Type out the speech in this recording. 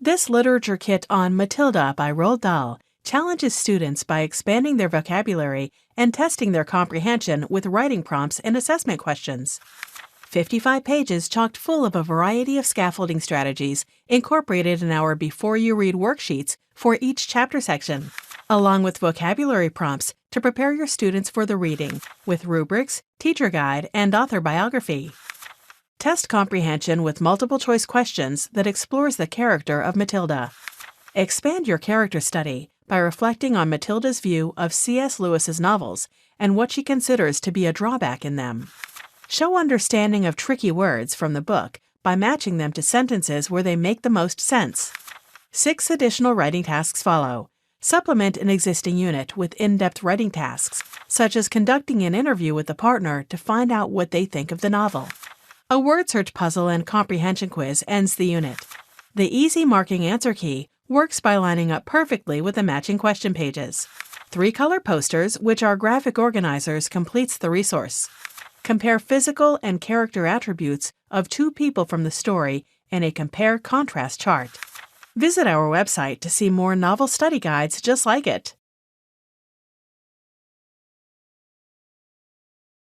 This literature kit on Matilda by Roald Dahl challenges students by expanding their vocabulary and testing their comprehension with writing prompts and assessment questions. 55 pages chocked full of a variety of scaffolding strategies incorporated in our Before You Read worksheets for each chapter section, along with vocabulary prompts to prepare your students for the reading, with rubrics, teacher guide, and author biography. Test comprehension with multiple-choice questions that explores the character of Matilda. Expand your character study by reflecting on Matilda's view of C.S. Lewis's novels and what she considers to be a drawback in them. Show understanding of tricky words from the book by matching them to sentences where they make the most sense. 6 additional writing tasks follow. Supplement an existing unit with in-depth writing tasks, such as conducting an interview with the partner to find out what they think of the novel. A word search puzzle and comprehension quiz ends the unit. The easy marking answer key works by lining up perfectly with the matching question pages. 3 color posters, which are graphic organizers, completes the resource. Compare physical and character attributes of 2 people from the story in a compare-contrast chart. Visit our website to see more novel study guides just like it.